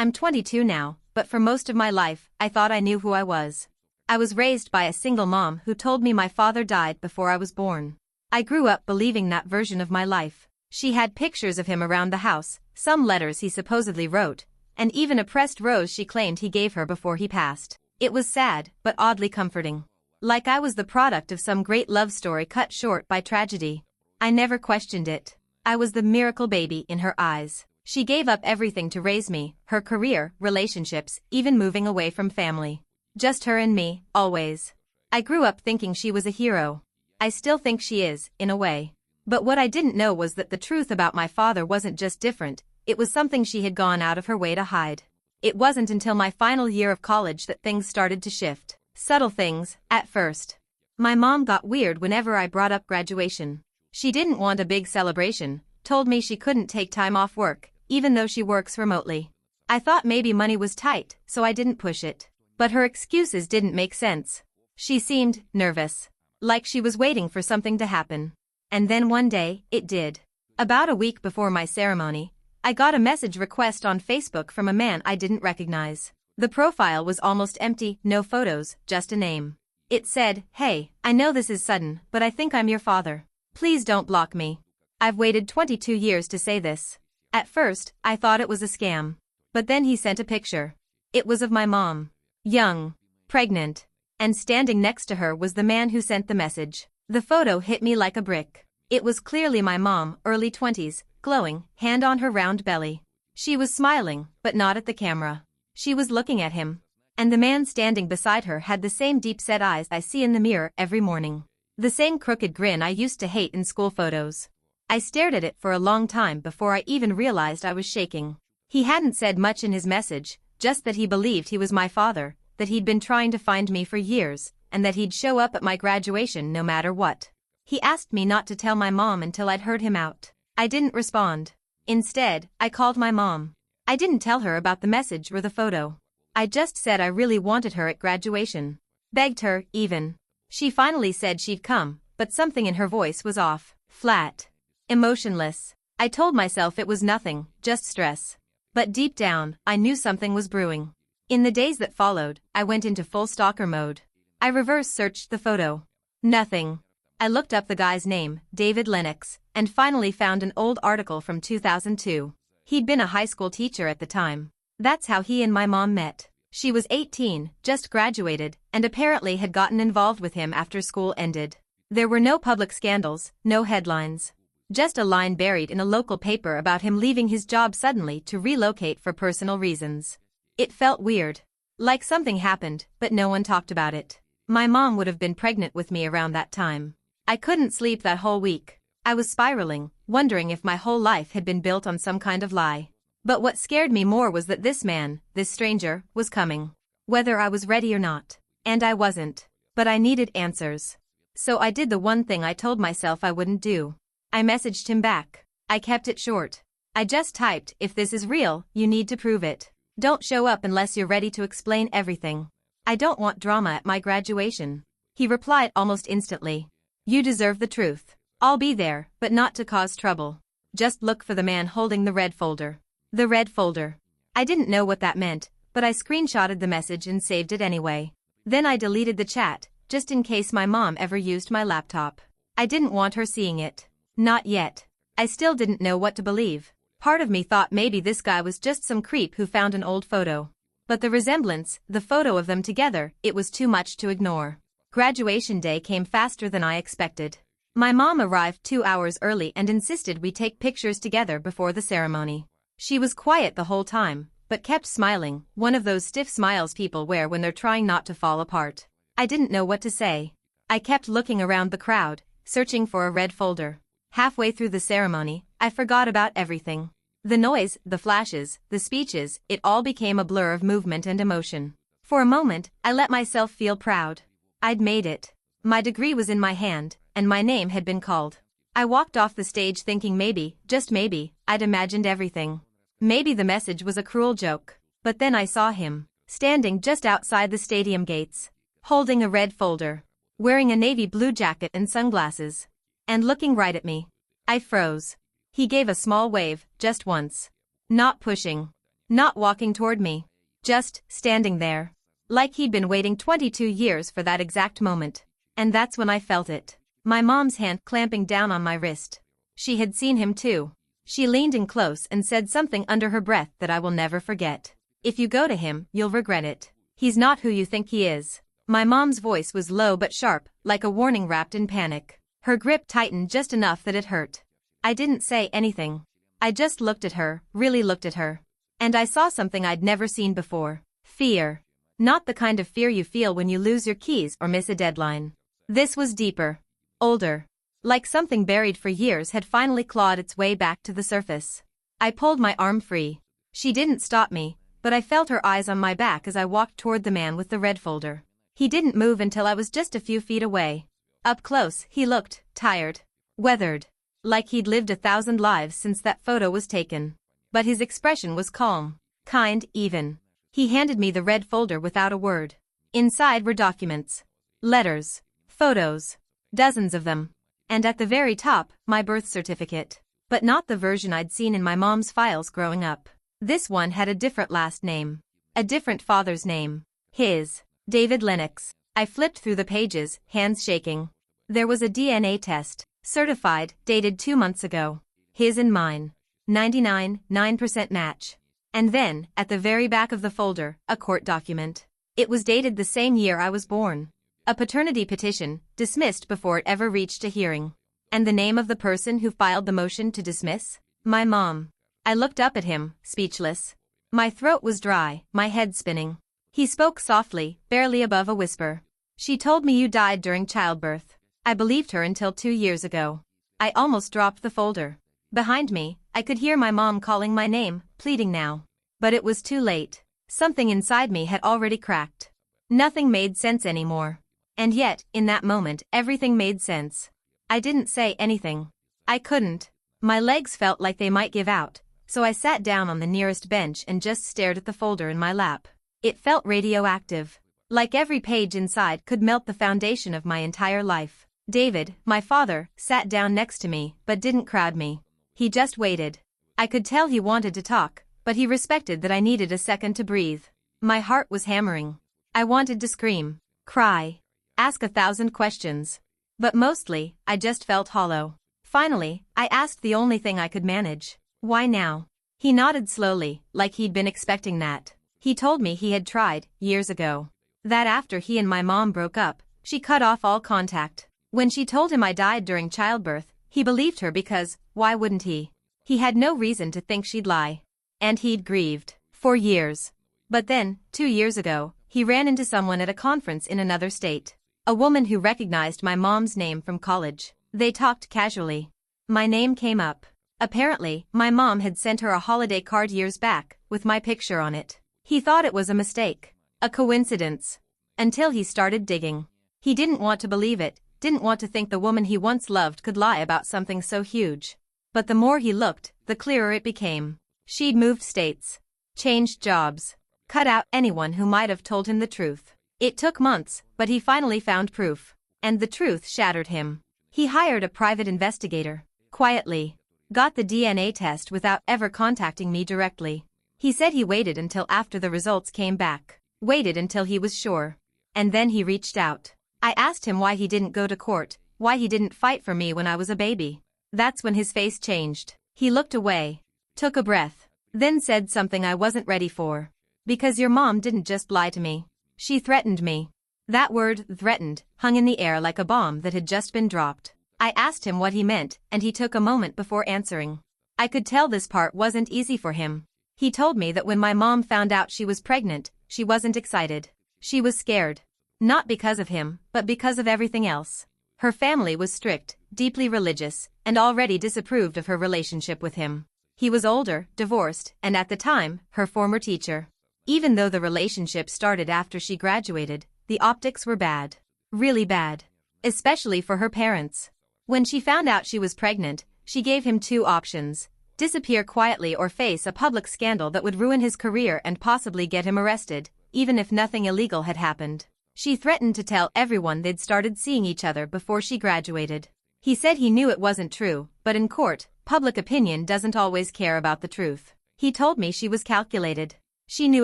I'm 22 now, but for most of my life, I thought I knew who I was. I was raised by a single mom who told me my father died before I was born. I grew up believing that version of my life. She had pictures of him around the house, some letters he supposedly wrote, and even a pressed rose she claimed he gave her before he passed. It was sad, but oddly comforting. Like I was the product of some great love story cut short by tragedy. I never questioned it. I was the miracle baby in her eyes. She gave up everything to raise me, her career, relationships, even moving away from family. Just her and me, always. I grew up thinking she was a hero. I still think she is, in a way. But what I didn't know was that the truth about my father wasn't just different, it was something she had gone out of her way to hide. It wasn't until my final year of college that things started to shift. Subtle things, at first. My mom got weird whenever I brought up graduation. She didn't want a big celebration, told me she couldn't take time off work, even though she works remotely. I thought maybe money was tight, so I didn't push it. But her excuses didn't make sense. She seemed nervous. Like she was waiting for something to happen. And then one day, it did. About a week before my ceremony, I got a message request on Facebook from a man I didn't recognize. The profile was almost empty, no photos, just a name. It said, "Hey, I know this is sudden, but I think I'm your father. Please don't block me. I've waited 22 years to say this." At first, I thought it was a scam. But then he sent a picture. It was of my mom. Young. Pregnant. And standing next to her was the man who sent the message. The photo hit me like a brick. It was clearly my mom, early 20s, glowing, hand on her round belly. She was smiling, but not at the camera. She was looking at him. And the man standing beside her had the same deep-set eyes I see in the mirror every morning. The same crooked grin I used to hate in school photos. I stared at it for a long time before I even realized I was shaking. He hadn't said much in his message, just that he believed he was my father, that he'd been trying to find me for years, and that he'd show up at my graduation no matter what. He asked me not to tell my mom until I'd heard him out. I didn't respond. Instead, I called my mom. I didn't tell her about the message or the photo. I just said I really wanted her at graduation. Begged her, even. She finally said she'd come, but something in her voice was off. Flat. Emotionless. I told myself it was nothing, just stress. But deep down, I knew something was brewing. In the days that followed, I went into full stalker mode. I reverse-searched the photo. Nothing. I looked up the guy's name, David Lennox, and finally found an old article from 2002. He'd been a high school teacher at the time. That's how he and my mom met. She was 18, just graduated, and apparently had gotten involved with him after school ended. There were no public scandals, no headlines. Just a line buried in a local paper about him leaving his job suddenly to relocate for personal reasons. It felt weird. Like something happened, but no one talked about it. My mom would have been pregnant with me around that time. I couldn't sleep that whole week. I was spiraling, wondering if my whole life had been built on some kind of lie. But what scared me more was that this man, this stranger, was coming. Whether I was ready or not. And I wasn't. But I needed answers. So I did the one thing I told myself I wouldn't do. I messaged him back. I kept it short. I just typed, "If this is real, you need to prove it. Don't show up unless you're ready to explain everything. I don't want drama at my graduation." He replied almost instantly. "You deserve the truth. I'll be there, but not to cause trouble. Just look for the man holding the red folder." The red folder. I didn't know what that meant, but I screenshotted the message and saved it anyway. Then I deleted the chat, just in case my mom ever used my laptop. I didn't want her seeing it. Not yet. I still didn't know what to believe. Part of me thought maybe this guy was just some creep who found an old photo. But the resemblance, the photo of them together, it was too much to ignore. Graduation day came faster than I expected. My mom arrived 2 hours early and insisted we take pictures together before the ceremony. She was quiet the whole time, but kept smiling, one of those stiff smiles people wear when they're trying not to fall apart. I didn't know what to say. I kept looking around the crowd, searching for a red folder. Halfway through the ceremony, I forgot about everything. The noise, the flashes, the speeches, it all became a blur of movement and emotion. For a moment, I let myself feel proud. I'd made it. My degree was in my hand, and my name had been called. I walked off the stage thinking maybe, just maybe, I'd imagined everything. Maybe the message was a cruel joke. But then I saw him, standing just outside the stadium gates, holding a red folder, wearing a navy blue jacket and sunglasses, and looking right at me. I froze. He gave a small wave, just once. Not pushing. Not walking toward me. Just standing there. Like he'd been waiting 22 years for that exact moment. And that's when I felt it. My mom's hand clamping down on my wrist. She had seen him too. She leaned in close and said something under her breath that I will never forget. If you go to him, you'll regret it. He's not who you think he is. My mom's voice was low but sharp, like a warning wrapped in panic. Her grip tightened just enough that it hurt. I didn't say anything. I just looked at her, really looked at her. And I saw something I'd never seen before. Fear. Not the kind of fear you feel when you lose your keys or miss a deadline. This was deeper. Older. Like something buried for years had finally clawed its way back to the surface. I pulled my arm free. She didn't stop me, but I felt her eyes on my back as I walked toward the man with the red folder. He didn't move until I was just a few feet away. Up close, he looked tired. Weathered. Like he'd lived 1,000 lives since that photo was taken. But his expression was calm. Kind, even. He handed me the red folder without a word. Inside were documents. Letters. Photos. Dozens of them. And at the very top, my birth certificate. But not the version I'd seen in my mom's files growing up. This one had a different last name. A different father's name. His. David Lennox. I flipped through the pages, hands shaking. There was a DNA test. Certified, dated 2 months ago. His and mine. 99.9% match. And then, at the very back of the folder, a court document. It was dated the same year I was born. A paternity petition, dismissed before it ever reached a hearing. And the name of the person who filed the motion to dismiss? My mom. I looked up at him, speechless. My throat was dry, my head spinning. He spoke softly, barely above a whisper. She told me you died during childbirth. I believed her until 2 years ago. I almost dropped the folder. Behind me, I could hear my mom calling my name, pleading now. But it was too late. Something inside me had already cracked. Nothing made sense anymore. And yet, in that moment, everything made sense. I didn't say anything. I couldn't. My legs felt like they might give out, so I sat down on the nearest bench and just stared at the folder in my lap. It felt radioactive. Like every page inside could melt the foundation of my entire life. David, my father, sat down next to me, but didn't crowd me. He just waited. I could tell he wanted to talk, but he respected that I needed a second to breathe. My heart was hammering. I wanted to scream, cry, ask 1,000 questions. But mostly, I just felt hollow. Finally, I asked the only thing I could manage. Why now? He nodded slowly, like he'd been expecting that. He told me he had tried, years ago. That after he and my mom broke up, she cut off all contact. When she told him I died during childbirth, he believed her because, why wouldn't he? He had no reason to think she'd lie. And he'd grieved. For years. But then, 2 years ago, he ran into someone at a conference in another state. A woman who recognized my mom's name from college. They talked casually. My name came up. Apparently, my mom had sent her a holiday card years back, with my picture on it. He thought it was a mistake. A coincidence. Until he started digging. He didn't want to believe it, didn't want to think the woman he once loved could lie about something so huge. But the more he looked, the clearer it became. She'd moved states. Changed jobs. Cut out anyone who might have told him the truth. It took months, but he finally found proof. And the truth shattered him. He hired a private investigator. Quietly. Got the DNA test without ever contacting me directly. He said he waited until after the results came back. Waited until he was sure. And then he reached out. I asked him why he didn't go to court, why he didn't fight for me when I was a baby. That's when his face changed. He looked away. Took a breath. Then said something I wasn't ready for. Because your mom didn't just lie to me. She threatened me. That word, threatened, hung in the air like a bomb that had just been dropped. I asked him what he meant, and he took a moment before answering. I could tell this part wasn't easy for him. He told me that when my mom found out she was pregnant, she wasn't excited. She was scared. Not because of him, but because of everything else. Her family was strict, deeply religious, and already disapproved of her relationship with him. He was older, divorced, and at the time, her former teacher. Even though the relationship started after she graduated, the optics were bad. Really bad. Especially for her parents. When she found out she was pregnant, she gave him 2 options. Disappear quietly or face a public scandal that would ruin his career and possibly get him arrested, even if nothing illegal had happened. She threatened to tell everyone they'd started seeing each other before she graduated. He said he knew it wasn't true, but in court, public opinion doesn't always care about the truth. He told me she was calculated. She knew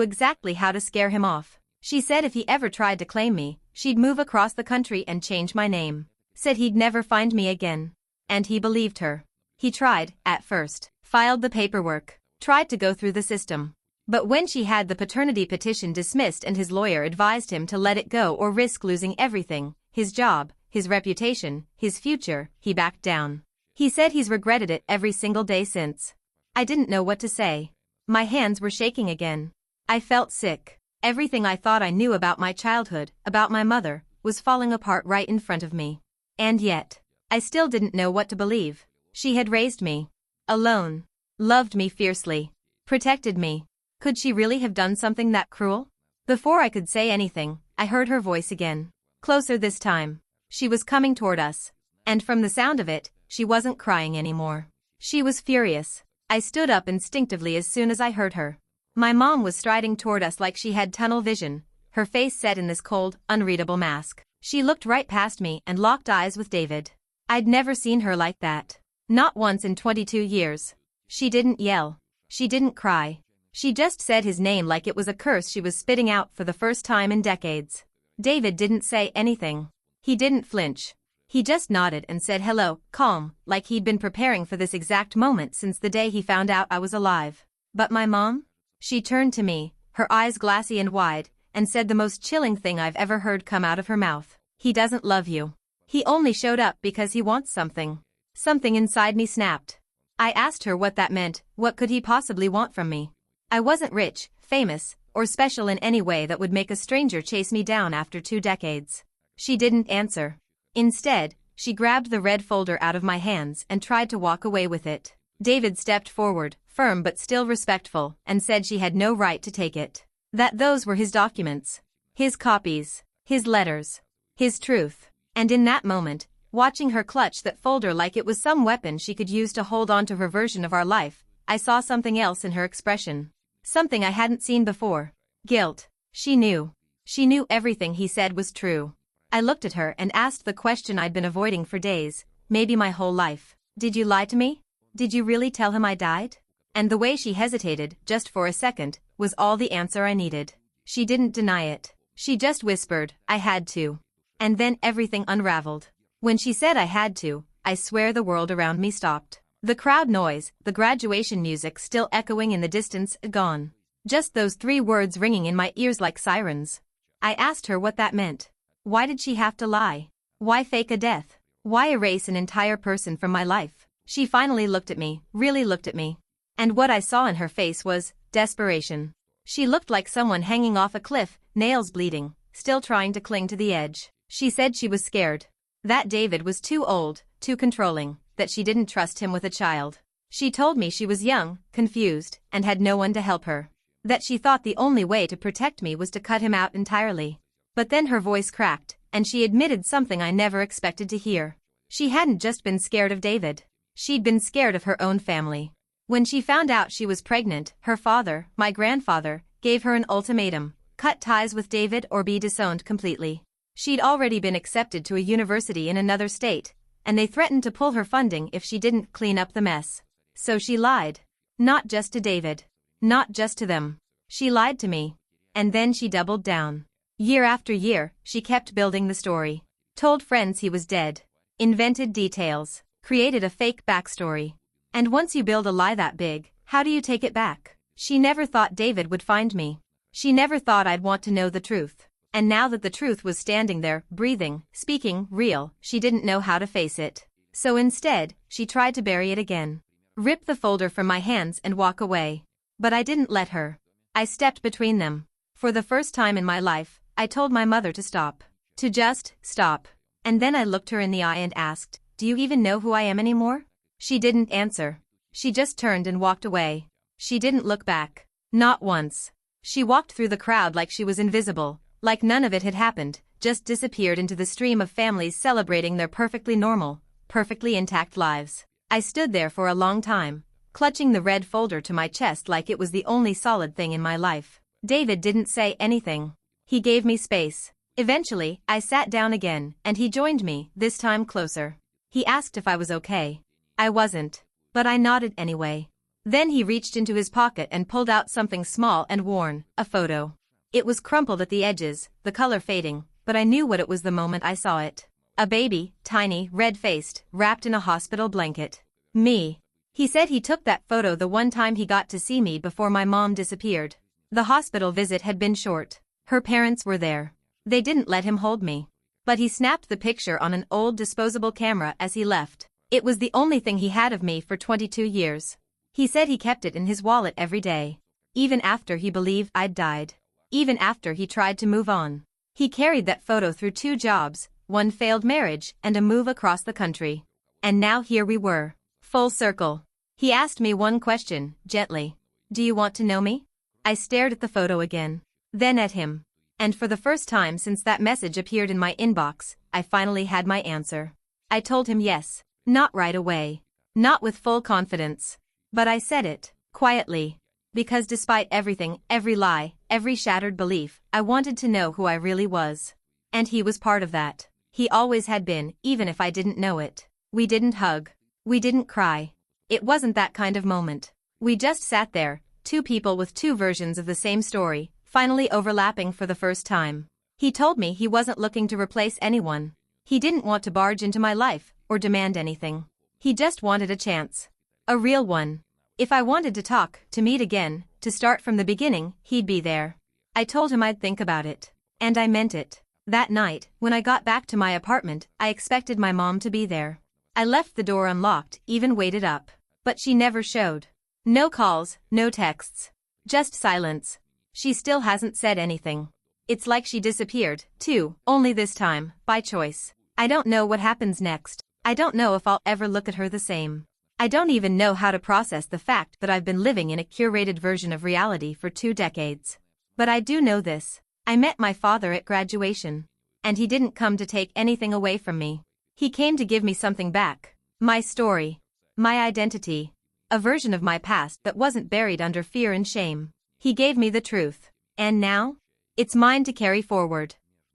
exactly how to scare him off. She said if he ever tried to claim me, she'd move across the country and change my name. Said he'd never find me again. And he believed her. He tried, at first, filed the paperwork, tried to go through the system. But when she had the paternity petition dismissed and his lawyer advised him to let it go or risk losing everything, his job, his reputation, his future, he backed down. He said he's regretted it every single day since. I didn't know what to say. My hands were shaking again. I felt sick. Everything I thought I knew about my childhood, about my mother, was falling apart right in front of me. And yet, I still didn't know what to believe. She had raised me. Alone. Loved me fiercely. Protected me. Could she really have done something that cruel? Before I could say anything, I heard her voice again. Closer this time. She was coming toward us. And from the sound of it, she wasn't crying anymore. She was furious. I stood up instinctively as soon as I heard her. My mom was striding toward us like she had tunnel vision, her face set in this cold, unreadable mask. She looked right past me and locked eyes with David. I'd never seen her like that. Not once in 22 years. She didn't yell. She didn't cry. She just said his name like it was a curse she was spitting out for the first time in decades. David didn't say anything. He didn't flinch. He just nodded and said hello, calm, like he'd been preparing for this exact moment since the day he found out I was alive. But my mom? She turned to me, her eyes glassy and wide, and said the most chilling thing I've ever heard come out of her mouth. He doesn't love you. He only showed up because he wants something. Something inside me snapped. I asked her what that meant. What could he possibly want from me? I wasn't rich, famous, or special in any way that would make a stranger chase me down after 2 decades. She didn't answer. Instead, she grabbed the red folder out of my hands and tried to walk away with it. David stepped forward, firm but still respectful, and said she had no right to take it. That those were his documents. His copies. His letters. His truth. And in that moment, watching her clutch that folder like it was some weapon she could use to hold on to her version of our life, I saw something else in her expression. Something I hadn't seen before. Guilt. She knew. She knew everything he said was true. I looked at her and asked the question I'd been avoiding for days, maybe my whole life. Did you lie to me? Did you really tell him I died? And the way she hesitated, just for a second, was all the answer I needed. She didn't deny it. She just whispered, I had to. And then everything unraveled. When she said I had to, I swear the world around me stopped. The crowd noise, the graduation music still echoing in the distance, gone. Just those 3 words ringing in my ears like sirens. I asked her what that meant. Why did she have to lie? Why fake a death? Why erase an entire person from my life? She finally looked at me, really looked at me. And what I saw in her face was desperation. She looked like someone hanging off a cliff, nails bleeding, still trying to cling to the edge. She said she was scared. That David was too old, too controlling, that she didn't trust him with a child. She told me she was young, confused, and had no one to help her. That she thought the only way to protect me was to cut him out entirely. But then her voice cracked, and she admitted something I never expected to hear. She hadn't just been scared of David. She'd been scared of her own family. When she found out she was pregnant, her father, my grandfather, gave her an ultimatum: cut ties with David or be disowned completely. She'd already been accepted to a university in another state, and they threatened to pull her funding if she didn't clean up the mess. So she lied. Not just to David. Not just to them. She lied to me. And then she doubled down. Year after year, she kept building the story. Told friends he was dead. Invented details. Created a fake backstory. And once you build a lie that big, how do you take it back? She never thought David would find me. She never thought I'd want to know the truth. And now that the truth was standing there, breathing, speaking, real, she didn't know how to face it. So instead, she tried to bury it again. Rip the folder from my hands and walk away. But I didn't let her. I stepped between them. For the first time in my life, I told my mother to stop. To just stop. And then I looked her in the eye and asked, do you even know who I am anymore? She didn't answer. She just turned and walked away. She didn't look back. Not once. She walked through the crowd like she was invisible, like none of it had happened, just disappeared into the stream of families celebrating their perfectly normal, perfectly intact lives. I stood there for a long time, clutching the red folder to my chest like it was the only solid thing in my life. David didn't say anything. He gave me space. Eventually, I sat down again, and he joined me, this time closer. He asked if I was okay. I wasn't. But I nodded anyway. Then he reached into his pocket and pulled out something small and worn, a photo. It was crumpled at the edges, the color fading, but I knew what it was the moment I saw it. A baby, tiny, red-faced, wrapped in a hospital blanket. Me. He said he took that photo the one time he got to see me before my mom disappeared. The hospital visit had been short. Her parents were there. They didn't let him hold me. But he snapped the picture on an old disposable camera as he left. It was the only thing he had of me for 22 years. He said he kept it in his wallet every day. Even after he believed I'd died. Even after he tried to move on. He carried that photo through 2 jobs, 1 failed marriage, and a move across the country. And now here we were. Full circle. He asked me one question, gently. Do you want to know me? I stared at the photo again. Then at him. And for the first time since that message appeared in my inbox, I finally had my answer. I told him yes. Not right away. Not with full confidence. But I said it, quietly. Because despite everything, every lie, every shattered belief, I wanted to know who I really was. And he was part of that. He always had been, even if I didn't know it. We didn't hug. We didn't cry. It wasn't that kind of moment. We just sat there, 2 people with 2 versions of the same story, finally overlapping for the first time. He told me he wasn't looking to replace anyone. He didn't want to barge into my life, or demand anything. He just wanted a chance. A real one. If I wanted to talk, to meet again, to start from the beginning, he'd be there. I told him I'd think about it. And I meant it. That night, when I got back to my apartment, I expected my mom to be there. I left the door unlocked, even waited up. But she never showed. No calls, no texts. Just silence. She still hasn't said anything. It's like she disappeared, too, only this time, by choice. I don't know what happens next. I don't know if I'll ever look at her the same. I don't even know how to process the fact that I've been living in a curated version of reality for 2 decades. But I do know this. I met my father at graduation. And he didn't come to take anything away from me. He came to give me something back. My story. My identity. A version of my past that wasn't buried under fear and shame. He gave me the truth. And now? It's mine to carry forward.